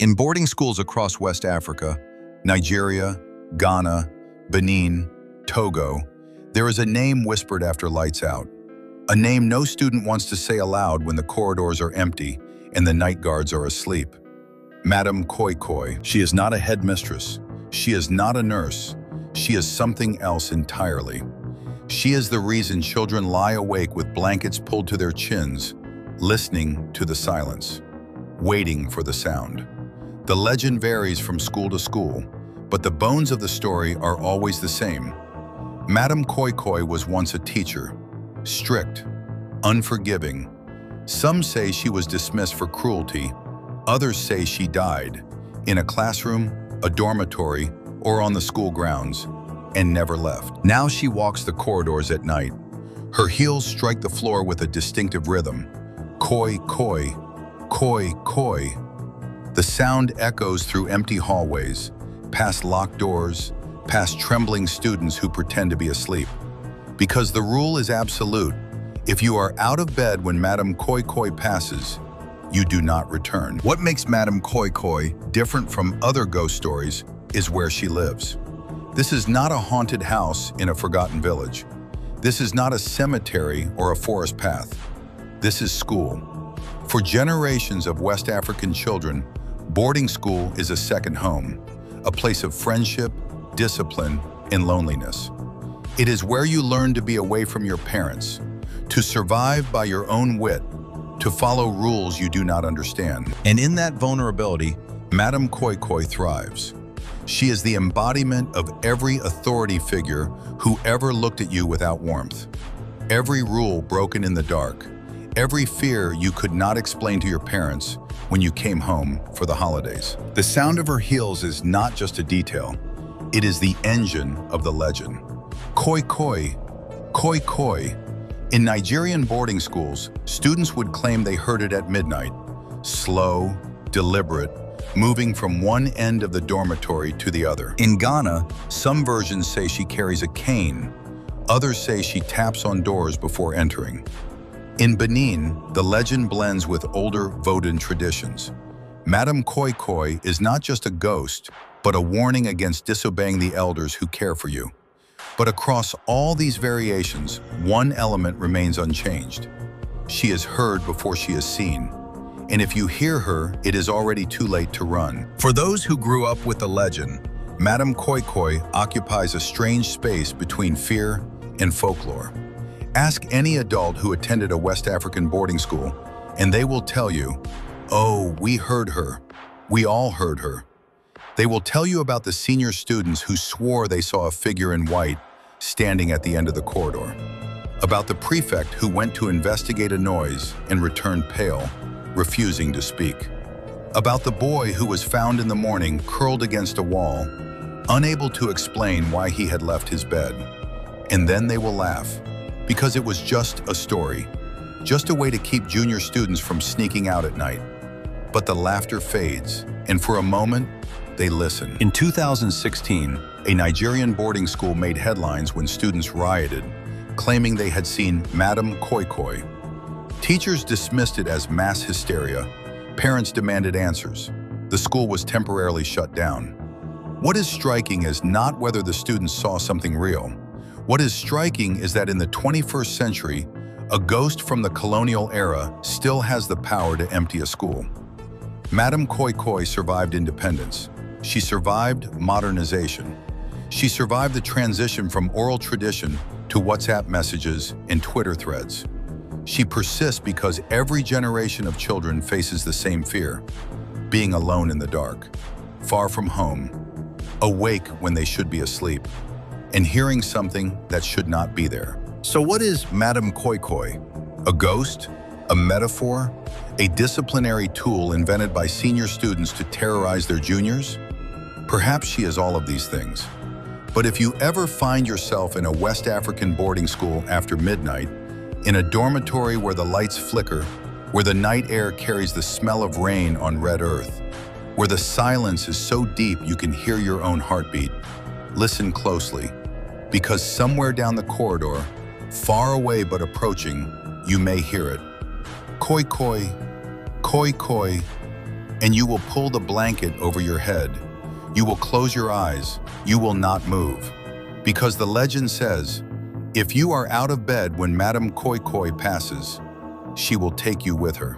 In boarding schools across West Africa, Nigeria, Ghana, Benin, Togo, there is a name whispered after lights out. A name no student wants to say aloud when the corridors are empty and the night guards are asleep. Madame Koi Koi. She is not a headmistress. She is not a nurse. She is something else entirely. She is the reason children lie awake with blankets pulled to their chins, listening to the silence, waiting for the sound. The legend varies from school to school, but the bones of the story are always the same. Madame Koi Koi was once a teacher, strict, unforgiving. Some say she was dismissed for cruelty. Others say she died, in a classroom, a dormitory, or on the school grounds, and never left. Now she walks the corridors at night. Her heels strike the floor with a distinctive rhythm. Koi, koi, koi, koi. The sound echoes through empty hallways, past locked doors, past trembling students who pretend to be asleep. Because the rule is absolute. If you are out of bed when Madame Koi Koi passes, you do not return. What makes Madame Koi Koi different from other ghost stories is where she lives. This is not a haunted house in a forgotten village. This is not a cemetery or a forest path. This is school. For generations of West African children, boarding school is a second home, a place of friendship, discipline, and loneliness. It is where you learn to be away from your parents, to survive by your own wit, to follow rules you do not understand. And in that vulnerability, Madame Koi Koi thrives. She is the embodiment of every authority figure who ever looked at you without warmth. Every rule broken in the dark, every fear you could not explain to your parents when you came home for the holidays. The sound of her heels is not just a detail, it is the engine of the legend. Koi koi, koi koi. In Nigerian boarding schools, students would claim they heard it at midnight, slow, deliberate, moving from one end of the dormitory to the other. In Ghana, some versions say she carries a cane, others say she taps on doors before entering. In Benin, the legend blends with older Vodun traditions. Madame Koi Koi is not just a ghost, but a warning against disobeying the elders who care for you. But across all these variations, one element remains unchanged. She is heard before she is seen. And if you hear her, it is already too late to run. For those who grew up with the legend, Madame Koi Koi occupies a strange space between fear and folklore. Ask any adult who attended a West African boarding school, and they will tell you, "Oh, we heard her. We all heard her." They will tell you about the senior students who swore they saw a figure in white standing at the end of the corridor, about the prefect who went to investigate a noise and returned pale, refusing to speak, about the boy who was found in the morning curled against a wall, unable to explain why he had left his bed. And then they will laugh, because it was just a story, just a way to keep junior students from sneaking out at night. But the laughter fades, and for a moment, they listen. In 2016, a Nigerian boarding school made headlines when students rioted, claiming they had seen Madame Koi Koi. Teachers dismissed it as mass hysteria. Parents demanded answers. The school was temporarily shut down. What is striking is not whether the students saw something real. What is striking is that in the 21st century, a ghost from the colonial era still has the power to empty a school. Madame Koi Koi survived independence. She survived modernization. She survived the transition from oral tradition to WhatsApp messages and Twitter threads. She persists because every generation of children faces the same fear, being alone in the dark, far from home, awake when they should be asleep, and hearing something that should not be there. So what is Madame Koi Koi? A ghost? A metaphor? A disciplinary tool invented by senior students to terrorize their juniors? Perhaps she is all of these things. But if you ever find yourself in a West African boarding school after midnight, in a dormitory where the lights flicker, where the night air carries the smell of rain on red earth, where the silence is so deep you can hear your own heartbeat, listen closely, because somewhere down the corridor, far away but approaching, you may hear it. Koi koi, koi koi, and you will pull the blanket over your head. You will close your eyes. You will not move. Because the legend says, if you are out of bed when Madame Koi Koi passes, she will take you with her.